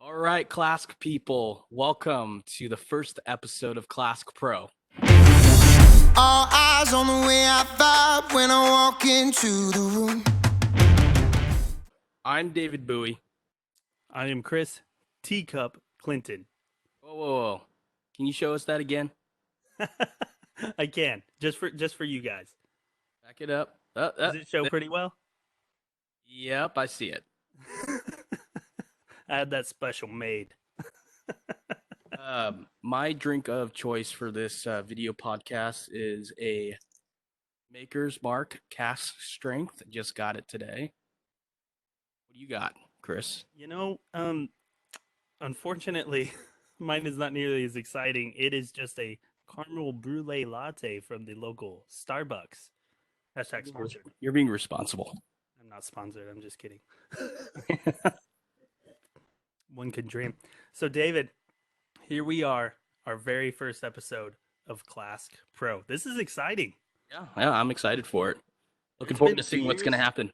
All right, Klask people, welcome to the first episode of Klask Pro. All eyes on the way I vibe when I walk into the room. I'm David Bowie. I am Chris Teacup Clinton. Whoa. Can you show us that again? I can just for you guys. Back it up. Does it show pretty well? Yep, I see it. I had that special made. My drink of choice for this video podcast is a Maker's Mark Cask Strength. Just got it today. What do you got, Chris? Unfortunately, mine is not nearly as exciting. It is just a caramel brulee latte from the local Starbucks. Hashtag sponsored. You're being responsible. I'm not sponsored. I'm just kidding. One can dream. So, David, here we are, our very first episode of Klask Pro. This is exciting. Yeah, I'm excited for it. Looking forward to seeing what's going to happen.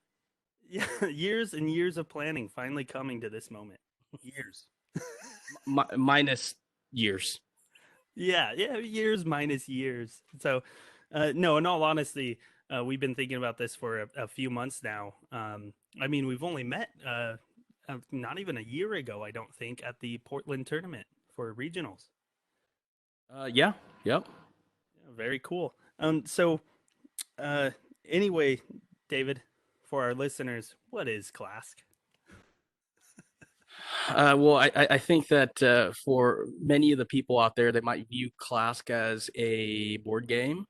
Yeah, years and years of planning finally coming to this moment. Years. Minus years. Yeah, years minus years. So, no, in all honesty, we've been thinking about this for a few months now. We've only met not even a year ago, I don't think, at the Portland tournament for regionals. Yep. Yeah, very cool. Anyway, David, for our listeners, what is Klask? Well, I think that for many of the people out there, they might view Klask as a board game.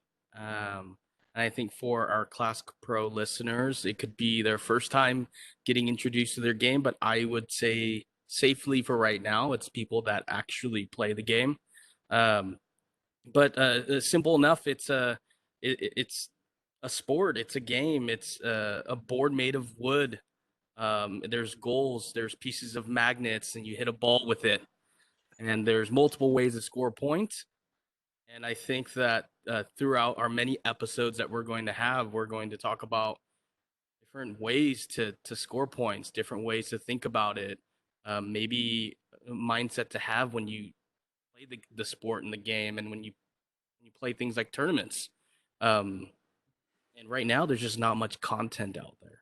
And I think for our Klask Pro listeners, it could be their first time getting introduced to their game. But I would say safely for right now, it's people that actually play the game. But simple enough, it's a sport. It's a game. It's a board made of wood. There's goals, there's pieces of magnets, and you hit a ball with it. And there's multiple ways to score points. And I think that throughout our many episodes that we're going to have, we're going to talk about different ways to score points, different ways to think about it, maybe a mindset to have when you play the sport and the game, and when you play things like tournaments. And right now, there's just not much content out there.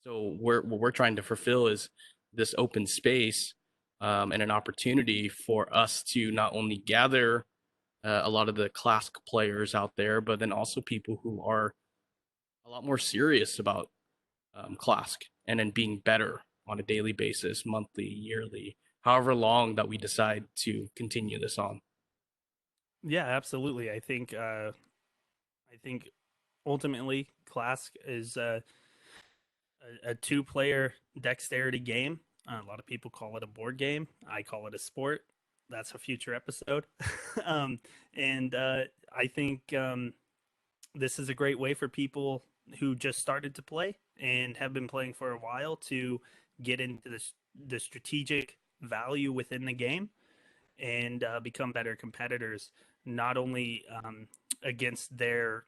So what we're trying to fulfill is this open space and an opportunity for us to not only gather a lot of the Klask players out there, but then also people who are a lot more serious about Klask and then being better on a daily basis, monthly, yearly, however long that we decide to continue this on. Yeah, absolutely. I think ultimately Klask is a two-player dexterity game. A lot of people call it a board game. I call it a sport. That's a future episode. I think this is a great way for people who just started to play and have been playing for a while to get into the strategic value within the game and become better competitors, not only against their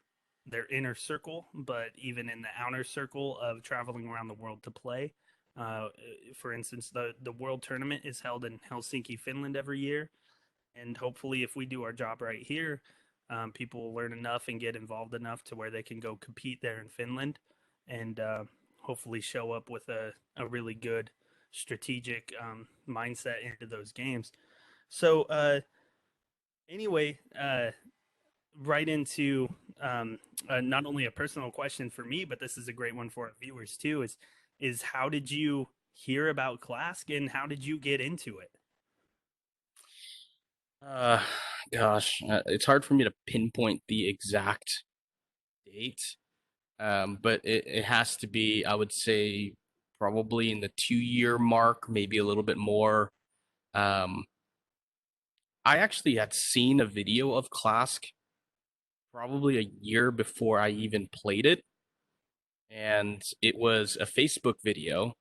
inner circle, but even in the outer circle of traveling around the world to play. For instance, the World Tournament is held in Helsinki, Finland every year. And hopefully if we do our job right here, people will learn enough and get involved enough to where they can go compete there in Finland and hopefully show up with a really good strategic mindset into those games. So anyway, right into not only a personal question for me, but this is a great one for our viewers too, is how did you hear about Klask and how did you get into it? It's hard for me to pinpoint the exact date, but it has to be, I would say, probably in the 2-year mark, maybe a little bit more. I actually had seen a video of Klask probably a year before I even played it. And it was a Facebook video.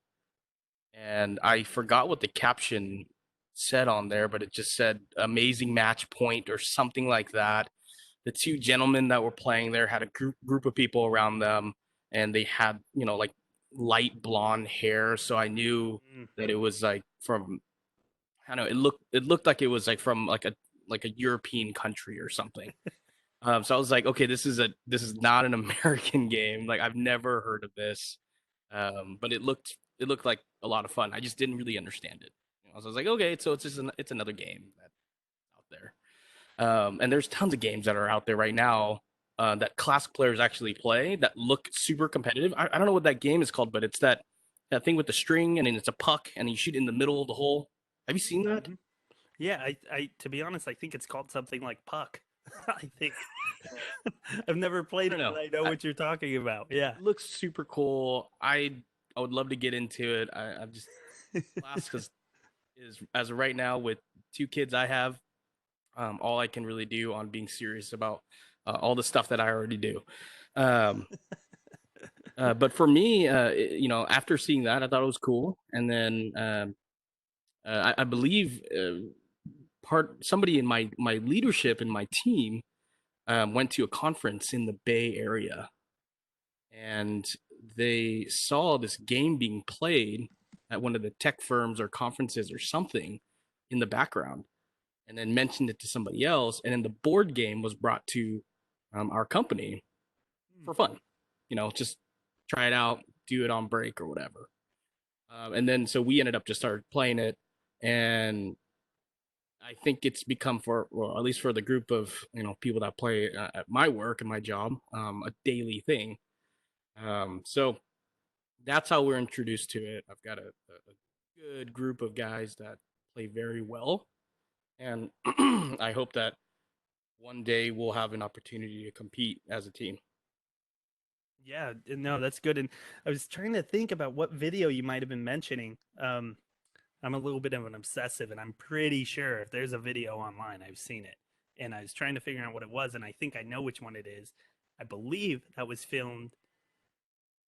And I forgot what the caption said on there, but it just said amazing match point or something like that. The two gentlemen that were playing there had a group of people around them, and they had, like light blonde hair. So I knew that it was like from I don't know, it looked like it was like from like a European country or something. So I was like, okay, this is not an American game. Like I've never heard of this. But it looked like a lot of fun. I just didn't really understand it. So I was like, okay, so it's another game that's out there. And there's tons of games that are out there right now that Klask players actually play that look super competitive. I don't know what that game is called, but it's that thing with the string and then it's a puck and you shoot in the middle of the hole. Have you seen that? Hmm. Yeah, I to be honest, I think it's called something like Puck. I think I've never I played don't it, but know. I know what you're talking about. Yeah. It looks super cool. I would love to get into it. I'm just Klask is as of right now with two kids I have, all I can really do on being serious about all the stuff that I already do. Um, but for me, after seeing that, I thought it was cool, and then I believe part somebody in my leadership in my team went to a conference in the Bay Area, and they saw this game being played at one of the tech firms or conferences or something in the background, and then mentioned it to somebody else, and then the board game was brought to our company Hmm. for fun. Just try it out, do it on break or whatever. And then so we ended up just started playing it, and I think it's become for well, at least for the group of people that play at my work and my job, a daily thing. So that's how we're introduced to it. I've got a good group of guys that play very well, and I hope that one day we'll have an opportunity to compete as a team. Yeah, no, that's good. And I was trying to think about what video you might have been mentioning. I'm a little bit of an obsessive, and I'm pretty sure if there's a video online, I've seen it. And I was trying to figure out what it was, and I think I know which one it is. I believe that was filmed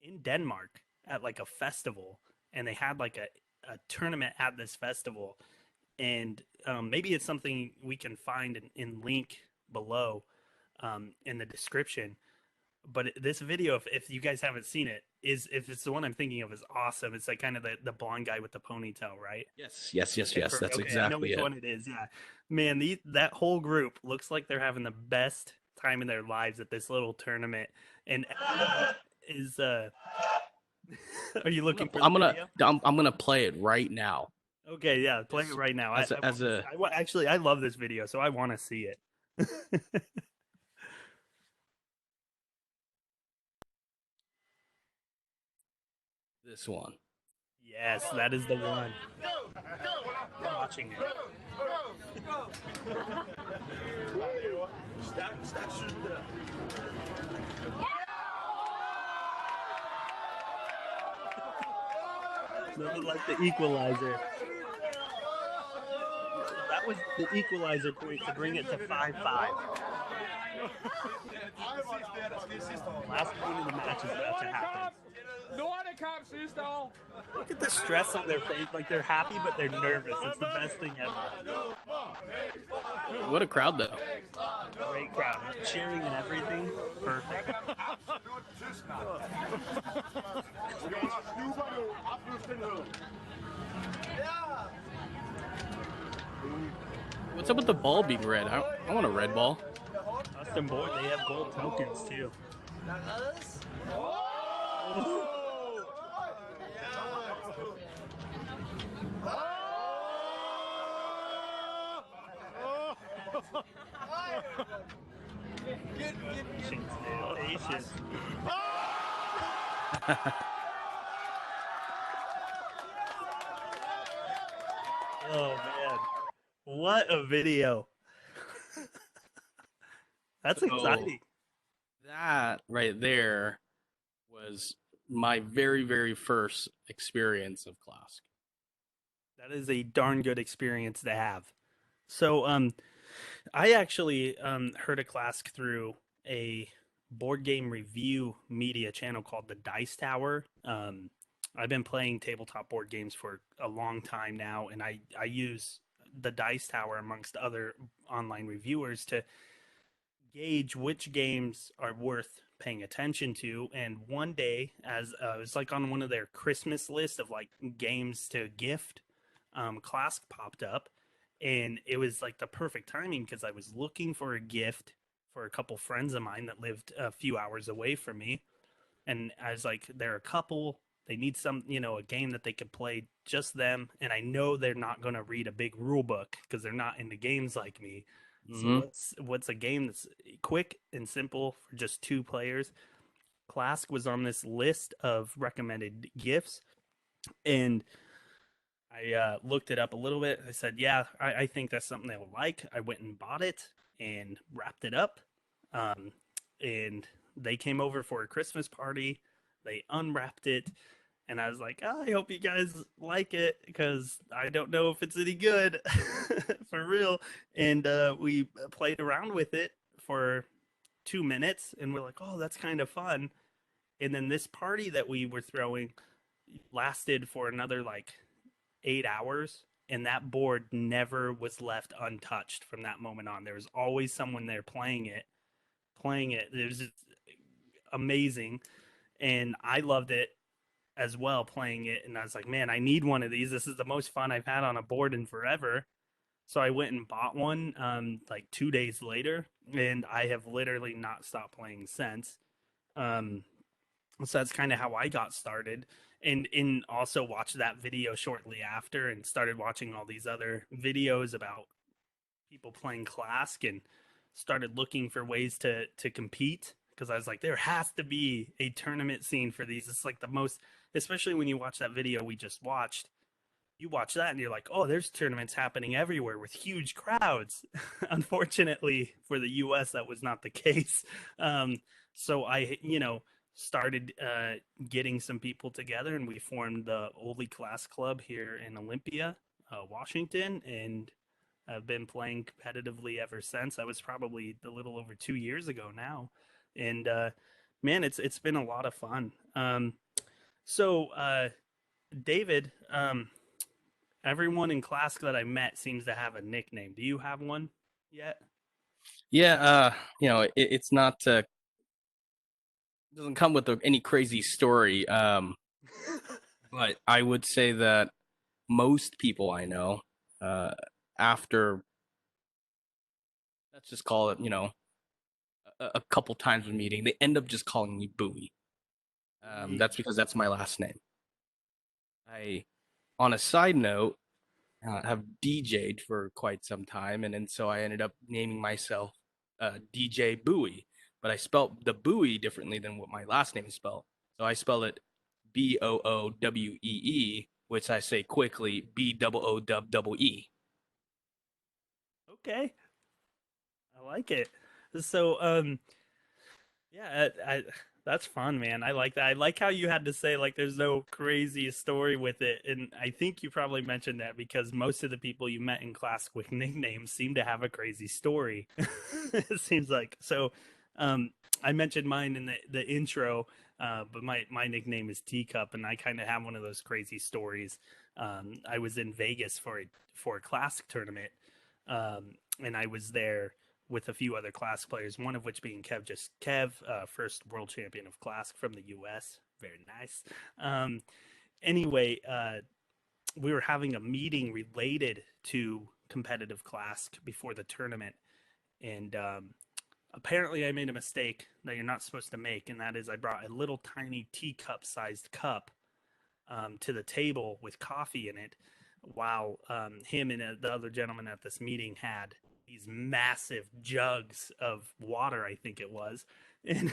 in Denmark at like a festival, and they had like a tournament at this festival. And maybe it's something we can find in link below in the description. But this video, if you guys haven't seen it, is if it's the one I'm thinking of, is awesome. It's like kind of the blonde guy with the ponytail, right? Yes, yes, yes, Okay, yes. perfect. That's Okay, I know exactly which it. one it is. Yeah, man, that whole group looks like they're having the best time in their lives at this little tournament. And is are you looking for the video? I'm gonna play it right now. Okay, yeah, play it Just right now. as I a, want as to. a Actually, I love this video, so I want to see it. this one. Yes, that is the one. I'm watching it. Nothing like the equalizer. That was the equalizer point to bring it to 5-5. Last point of the match is about to happen. Look at the stress on their face. Like they're happy, but they're nervous. It's the best thing ever. What a crowd, though. Great crowd. Cheering and everything. Perfect. What's up with the ball being red? I want a red ball. Custom board, they have gold tokens too. Patience, dude. Patience. Oh man. What a video. That's So exciting. that right there was my very, very first experience of Klask. That is a darn good experience to have. So, I actually heard a Klask through a board game review media channel called the Dice Tower. I've been playing tabletop board games for a long time now, and I use the Dice Tower amongst other online reviewers to gauge which games are worth paying attention to. And one day, as it was like on one of their Christmas list of like games to gift, Klask popped up, and it was like the perfect timing because I was looking for a gift for a couple friends of mine that lived a few hours away from me, and I was like, they're a couple. They need some, a game that they could play just them, and I know they're not going to read a big rule book because they're not into games like me. So Hmm. what's a game that's quick and simple for just two players? Klask was on this list of recommended gifts, and I looked it up a little bit. I said, yeah, I think that's something they will like. I went and bought it and wrapped it up. Um, and they came over for a Christmas party. They unwrapped it. And I was like, oh, I hope you guys like it because I don't know if it's any good for real. And we played around with it for 2 minutes and we're like, oh, that's kind of fun. And then this party that we were throwing lasted for another like 8 hours, and that board never was left untouched from that moment on. There was always someone there playing it. It was just amazing, and I loved it as well playing it. And I was like, man, I need one of these. This is the most fun I've had on a board in forever. So I went and bought one like 2 days later, and I have literally not stopped playing since. Um, so that's kind of how I got started, and also watched that video shortly after, and started watching all these other videos about people playing Klask, and started looking for ways to compete because I was like, there has to be a tournament scene for these. It's like the most, especially when you watch that video we just watched. You watch that and you're like, oh, there's tournaments happening everywhere with huge crowds. Unfortunately for the US, that was not the case. Um, so I, started getting some people together, and we formed the Oldie Class Club here in Olympia, Washington, and I've been playing competitively ever since. That was probably a little over 2 years ago now, and man, it's been a lot of fun. So David, everyone in class that I met seems to have a nickname. Do you have one yet? Yeah, it's not doesn't come with any crazy story. But I would say that most people I know, uh, after let's just call it, a couple times of meeting, they end up just calling me Bowie. Mm. That's because that's my last name. I, on a side note, have DJ'd for quite some time, and so I ended up naming myself DJ Bowie, but I spelled the Bowie differently than what my last name is spelled. So I spell it Boowee, which I say quickly Boowee. Okay, I like it. So, yeah, that's fun, man. I like that. I like how you had to say like there's no crazy story with it, and I think you probably mentioned that because most of the people you met in class with nicknames seem to have a crazy story. It seems like so. Um, I mentioned mine in the intro, but my nickname is Teacup, and I kind of have one of those crazy stories. I was in Vegas for a class tournament, and I was there with a few other Klask players, one of which being Kev, first world champion of Klask from the US. Very nice. Um, anyway, we were having a meeting related to competitive Klask before the tournament, and apparently I made a mistake that you're not supposed to make, and that is I brought a little tiny teacup sized cup to the table with coffee in it, while him and the other gentleman at this meeting had these massive jugs of water, I think it was, and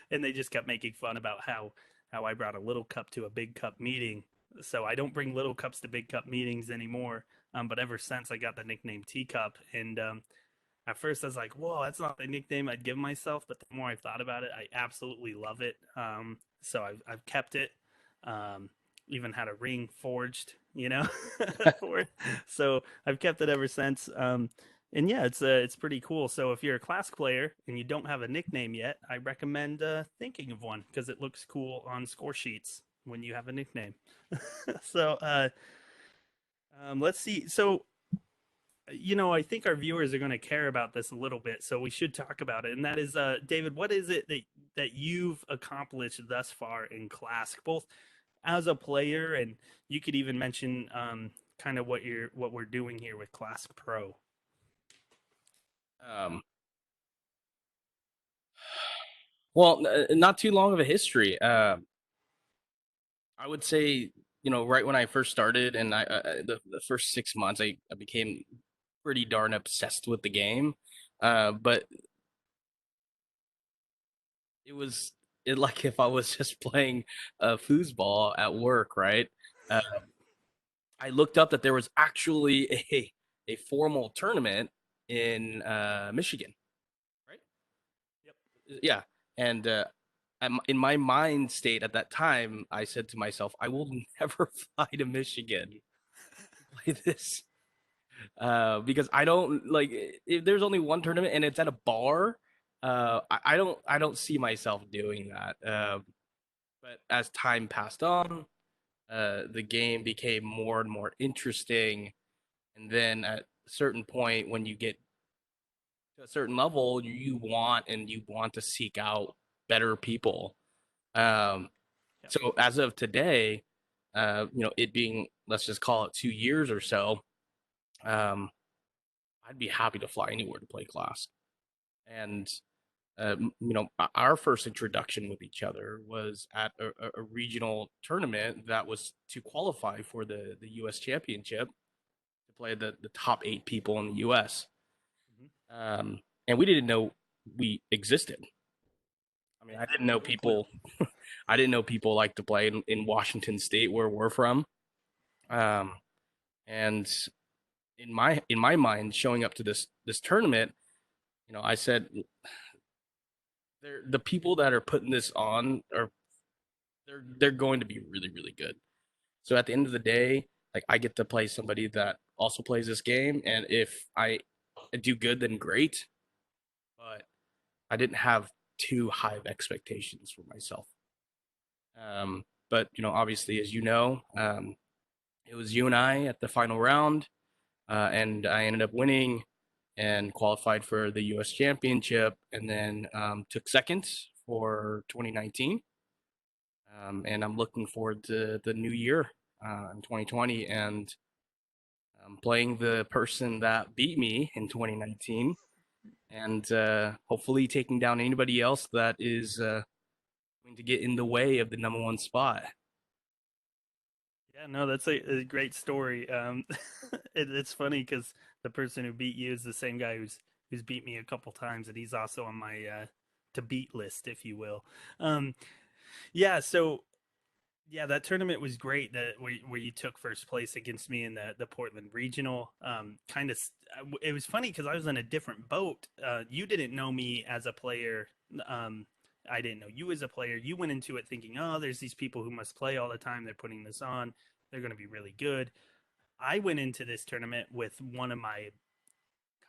and they just kept making fun about how I brought a little cup to a big cup meeting. So I don't bring little cups to big cup meetings anymore. But ever since I got the nickname Teacup, and at first I was like, "Whoa, that's not the nickname I'd give myself." But the more I thought about it, I absolutely love it. So I've kept it. Um, Even had a ring forged, for it. So I've kept it ever since. And yeah, it's pretty cool. So if you're a class player and you don't have a nickname yet, I recommend thinking of one because it looks cool on score sheets when you have a nickname. So let's see. So I think our viewers are going to care about this a little bit, so we should talk about it. And that is, David, what is it that you've accomplished thus far in Clask, both as a player, and you could even mention kind of what we're doing here with Klask Pro. Um, well, not too long of a history. I would say, right when I first started, and the first 6 months, I became pretty darn obsessed with the game. But it was like if I was just playing foosball at work, right? Uh, I looked up that there was actually a formal tournament in Michigan, right? Yep. Yeah, and in my mind state at that time, I said to myself, I will never fly to Michigan to play this because I don't like if there's only one tournament and it's at a bar. I don't see myself doing that. But as time passed on, the game became more and more interesting. And then at a certain point, when you get to a certain level, you want to seek out better people. Um, Yep. so as of today, it being, let's just call it 2 years or so, um, I'd be happy to fly anywhere to play class. And our first introduction with each other was at a regional tournament that was to qualify for the U.S. Championship to play the top 8 people in the U.S. Mhm. And we didn't know we existed. I mean, Right. I didn't know No clue. people. I didn't know people like to play in Washington State, where we're from. Um, and in my mind, showing up to this tournament, I said, the people that are putting this on are they're going to be really really good. So at the end of the day, like I get to play somebody that also plays this game, and if I do good, then great. But I didn't have too high of expectations for myself. But obviously, as you know, it was you and I at the final round, and I ended up winning and qualified for the U.S. Championship, and then took second for 2019. And I'm looking forward to the new year in 2020 and playing the person that beat me in 2019, and hopefully taking down anybody else that is going to get in the way of the number one spot. Yeah, no, that's a great story. It's funny because the person who beat you is the same guy who's beat me a couple times, and he's also on my to beat list, if you will. Um, yeah, so yeah, that tournament was great. That where you took first place against me in the Portland Regional. It was funny because I was in a different boat. You didn't know me as a player. Um, I didn't know you as a player. You went into it thinking, oh, there's these people who must play all the time. They're putting this on. They're going to be really good. I went into this tournament with one of my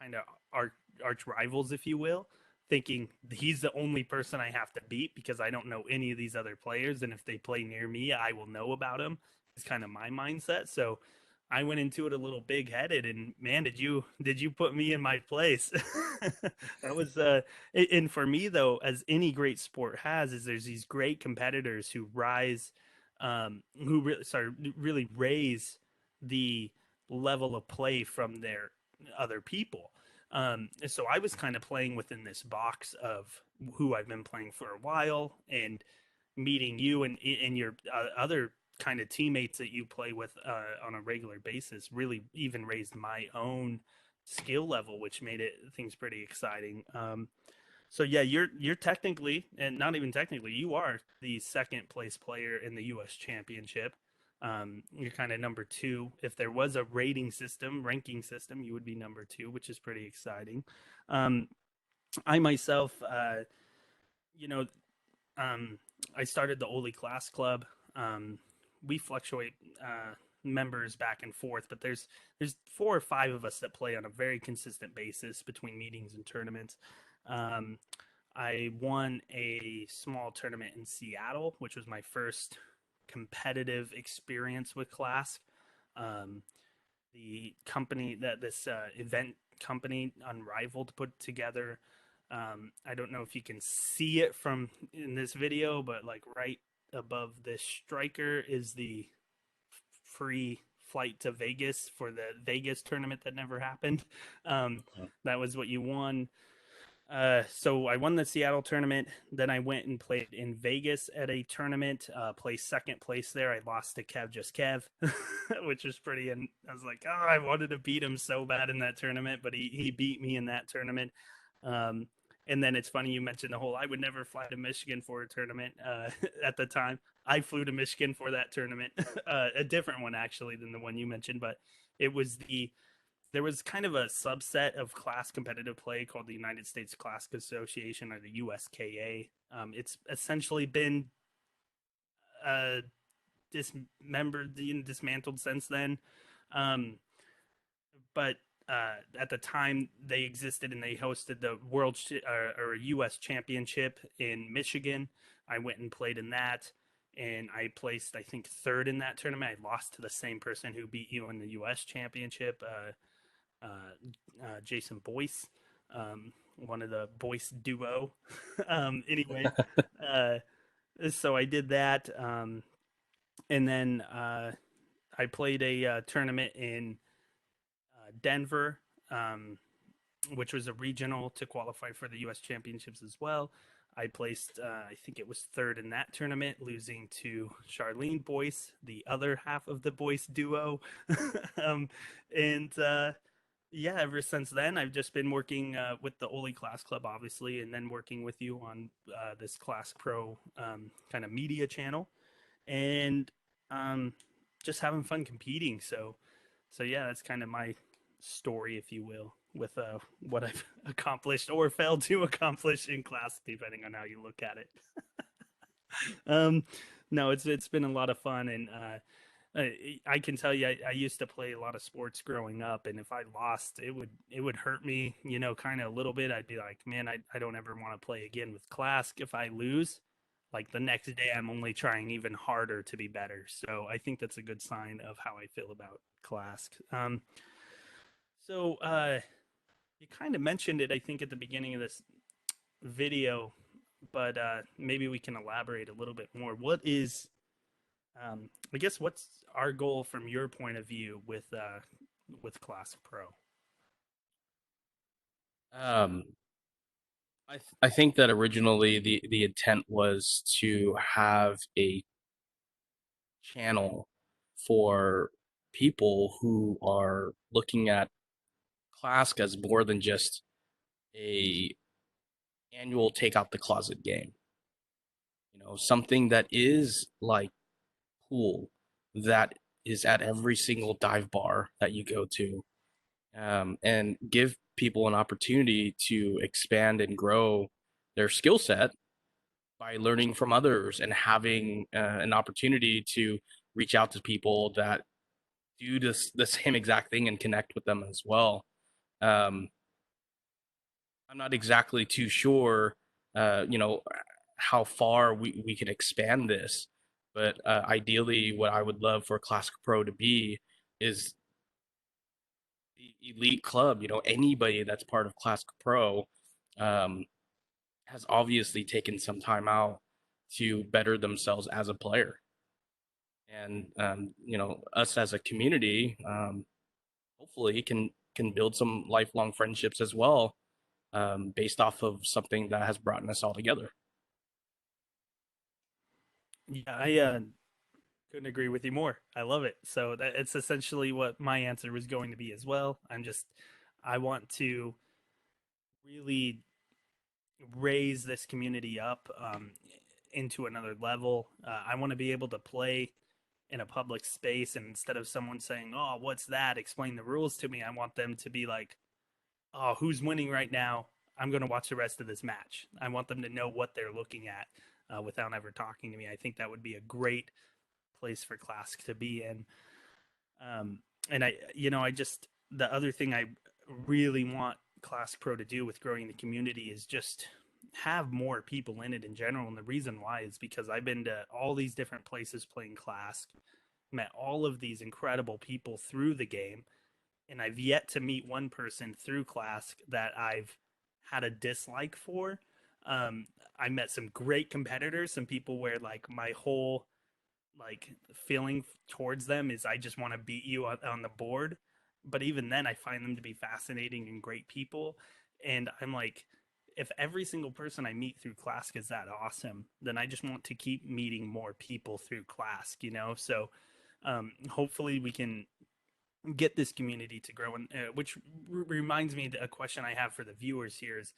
kind of arch rivals, if you will, thinking he's the only person I have to beat because I don't know any of these other players, and if they play near me, I will know about them. It's kind of my mindset. So I went into it a little big headed, and man, did you put me in my place? That was and for me though, as any great sport has, is there's these great competitors who rise, who really raise the level of play from their other people. So I was kind of playing within this box of who I've been playing for a while, and meeting you and your other kind of teammates that you play with on a regular basis really even raised my own skill level, which made it things pretty exciting. So yeah, you're technically, and not even technically, you are the second place player in the U.S. Championship. You're kind of number two. If there was a ranking system, you would be number two, which is pretty exciting. Um, I myself, you know, um, I started the Oli Class Club. Um, we fluctuate members back and forth, but there's 4 or 5 of us that play on a very consistent basis between meetings and tournaments. Um, I won a small tournament in Seattle, which was my first competitive experience with Class. Um, the company that this event company Unrivaled put together. I don't know if you can see it from in this video, but like right above this striker is the free flight to Vegas for the Vegas tournament that never happened. Um, that was what you won. So I won the Seattle tournament. Then I went and played in Vegas at a tournament. Placed second place there. I lost to Kev, just Kev, which was pretty. And I was like, oh, I wanted to beat him so bad in that tournament, but he beat me in that tournament. Um, and then it's funny you mentioned the whole I would never fly to Michigan for a tournament. At the time, I flew to Michigan for that tournament, a different one actually than the one you mentioned, but it was there was kind of a subset of class competitive play called the United States Klask Association, or the USKA. It's essentially been uh, dismembered, dismantled since then. Um, but at the time they existed and they hosted the or U.S. Championship in Michigan. I went and played in that, and I placed, I think, third in that tournament. I lost to the same person who beat you in the U.S. Championship. Jason Boyce, one of the Boyce duo. Anyway, uh, so I did that, and then I played a tournament in Denver, um, which was a regional to qualify for the U.S. Championships as well. I placed, I think it was third in that tournament, losing to Charlene Boyce, the other half of the Boyce duo. um, and yeah, ever since then, I've just been working with the Oli Class Club, obviously, and then working with you on this Klask Pro kind of media channel, and um, just having fun competing. So yeah, that's kind of my story, if you will, with what I've accomplished or failed to accomplish in class, depending on how you look at it. um, no, it's been a lot of fun, and I can tell you, I used to play a lot of sports growing up, and if I lost, it would hurt me, kind of a little bit. I'd be like, man, I don't ever want to play again with Klask if I lose. Like the next day, I'm only trying even harder to be better. So I think that's a good sign of how I feel about Klask. So you kind of mentioned it, I think, at the beginning of this video, but maybe we can elaborate a little bit more. I guess, what's our goal from your point of view with Klask Pro? Um, I think that originally the intent was to have a channel for people who are looking at Klask as more than just a annual take out the closet game. Something that is like pool, that is at every single dive bar that you go to, and give people an opportunity to expand and grow their skill set by learning from others and having an opportunity to reach out to people that do the same exact thing and connect with them as well. Um, I'm not exactly too sure, how far we can expand this, but ideally, what I would love for Klask Pro to be is the elite club. Anybody that's part of Klask Pro um, has obviously taken some time out to better themselves as a player, and us as a community, hopefully can build some lifelong friendships as well, based off of something that has brought us all together. Yeah, I couldn't agree with you more. I love it. So it's essentially what my answer was going to be as well. I want to really raise this community up into another level. I want to be able to play in a public space, and instead of someone saying, "Oh, what's that? Explain the rules to me," I want them to be like, "Oh, who's winning right now? I'm going to watch the rest of this match." I want them to know what they're looking at without ever talking to me. I think that would be a great place for Klask to be in. And I just, the other thing I really want Klask Pro to do with growing the community is just have more people in it in general. And the reason why is because I've been to all these different places playing Klask, met all of these incredible people through the game, and I've yet to meet one person through Klask that I've had a dislike for. I met some great competitors, some people where like my whole like feeling towards them is I just want to beat you on the board. But even then, I find them to be fascinating and great people. And I'm like, if every single person I meet through Klask is that awesome, then I just want to keep meeting more people through Klask, you know? So hopefully we can get this community to grow. And which reminds me, a question I have for the viewers here is,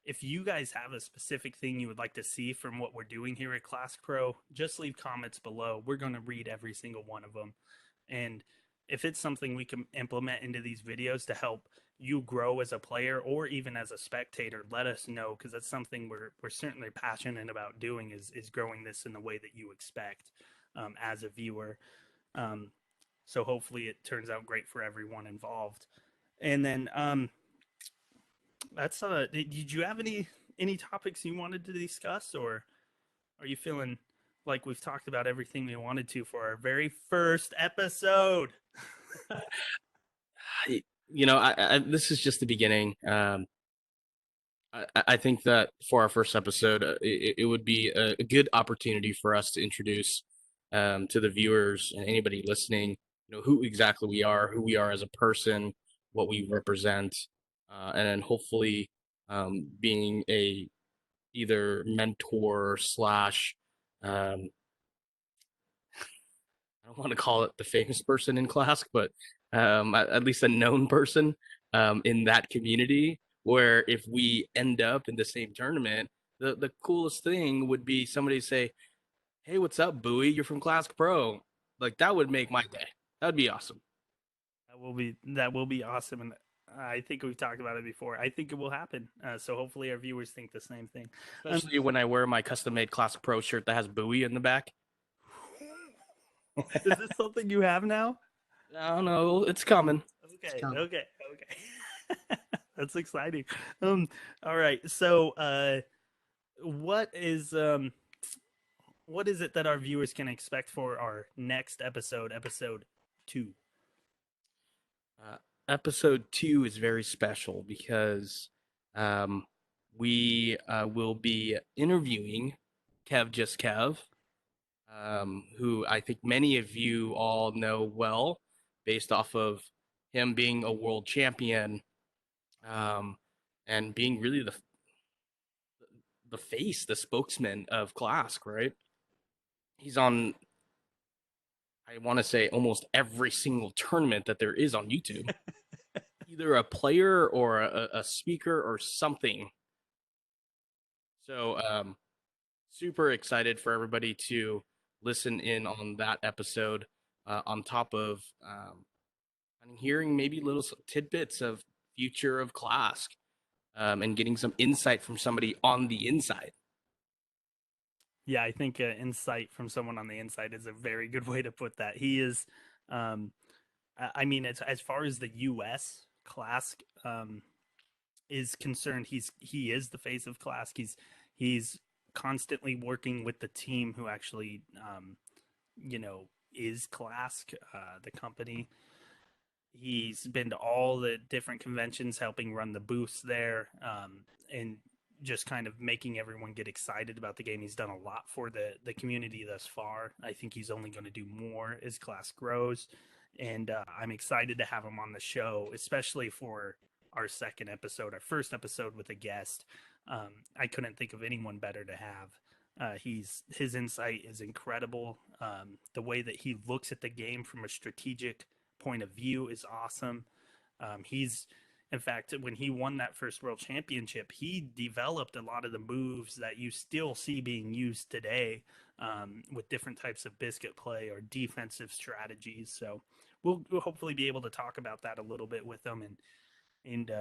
if you guys have a specific thing you would like to see from what we're doing here at Klask Pro, just leave comments below. We're going to read every single one of them. And if it's something we can implement into these videos to help you grow as a player or even as a spectator, let us know, because that's something we're certainly passionate about doing, is growing this in the way that you expect as a viewer. Um, so hopefully it turns out great for everyone involved. And then that's did you have any topics you wanted to discuss, or are you feeling like we've talked about everything we wanted to for our very first episode? This is just the beginning. I think that for our first episode, it would be a good opportunity for us to introduce to the viewers and anybody listening, who exactly we are, who we are as a person, what we represent, and then hopefully being a either mentor slash I don't want to call it the famous person in Klask, but at least a known person in that community. Where if we end up in the same tournament, the coolest thing would be somebody say, "Hey, what's up, Bowie? You're from Klask Pro." Like that would make my day. That would be awesome. That will be awesome, and I think we've talked about it before. I think it will happen. So hopefully our viewers think the same thing. Especially when I wear my custom made Klask Pro shirt that has Bowie in the back. Is this something you have now? I don't know. It's coming. It's Okay, coming. okay, okay. That's exciting. All right. So, what is what is it that our viewers can expect for our next episode, episode 2? Uh, Episode 2 is very special because um, we will be interviewing Kev Just Kev, who I think many of you all know well based off of him being a world champion um, and being really the face, the spokesman of Klask, right? He's on, I want to say, almost every single tournament that there is on YouTube. Either a player or a speaker or something. So, super excited for everybody to listen in on that episode. On top of hearing maybe little tidbits of future of Klask, and getting some insight from somebody on the inside. Yeah, I think insight from someone on the inside is a very good way to put that. He is, um, I mean, as far as the U.S. Klask is concerned, he is the face of Klask. He's constantly working with the team who actually, you know, is Klask, the company. He's been to all the different conventions, helping run the booths there, and just kind of making everyone get excited about the game. He's done a lot for the community thus far. I think he's only going to do more as Klask grows, and I'm excited to have him on the show, especially for our second episode, our first episode with a guest. I couldn't think of anyone better to have. His insight is incredible. The way that he looks at the game from a strategic point of view is awesome. He's, in fact, when he won that first world championship, he developed a lot of the moves that you still see being used today, with different types of biscuit play or defensive strategies. So we'll hopefully be able to talk about that a little bit with them, and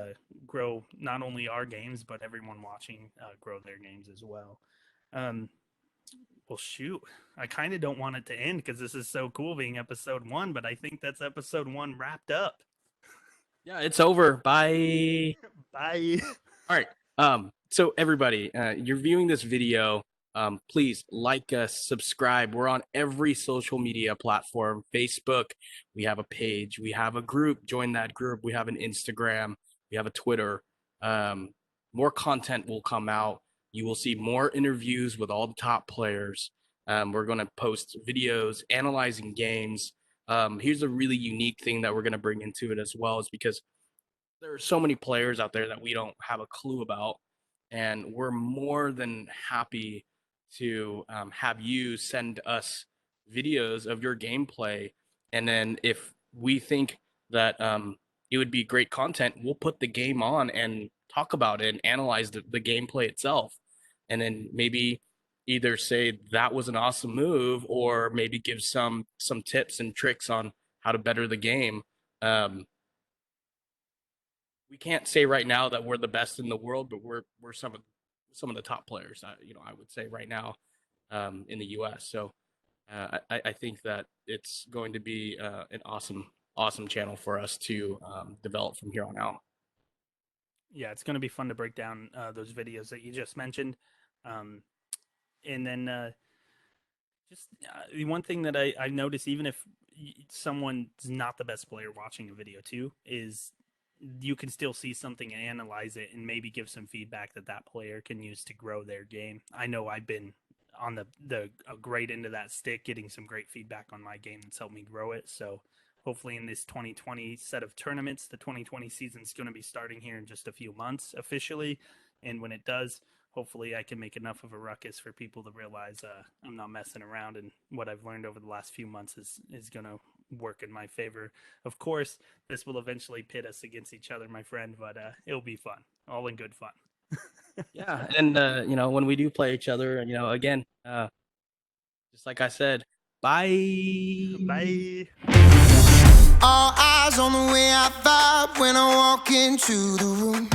grow not only our games but everyone watching grow their games as well. Um, well, shoot, I kind of don't want it to end because this is so cool being episode 1, but I think that's episode 1 wrapped up. Yeah, it's over. Bye. Bye. All right. So everybody, you're viewing this video. Please like us, subscribe. We're on every social media platform. Facebook, we have a page, we have a group. Join that group. We have an Instagram, we have a Twitter. More content will come out. You will see more interviews with all the top players. We're going to post videos analyzing games. Here's a really unique thing that we're going to bring into it as well, is because there are so many players out there that we don't have a clue about, and we're more than happy to have you send us videos of your gameplay, and then if we think that it would be great content, we'll put the game on and talk about it and analyze the gameplay itself, and then maybe either say that was an awesome move, or maybe give some tips and tricks on how to better the game. We can't say right now that we're the best in the world, but we're some of the top players. I would say right now in the U.S. So I think that it's going to be an awesome channel for us to develop from here on out. Yeah, it's going to be fun to break down those videos that you just mentioned. And then just the one thing that I noticed, even if someone's not the best player watching a video too, is you can still see something and analyze it and maybe give some feedback that that player can use to grow their game. I know I've been on the great end of that stick, getting some great feedback on my game that's helped me grow it. So hopefully in this 2020 set of tournaments, the 2020 season is going to be starting here in just a few months officially. And when it does, hopefully I can make enough of a ruckus for people to realize I'm not messing around, and what I've learned over the last few months is going to work in my favor. Of course, this will eventually pit us against each other, my friend, but it'll be fun, all in good fun. Yeah, and when we do play each other, again, just like I said, bye. Bye. All eyes on the way I vibe when I walk into the room.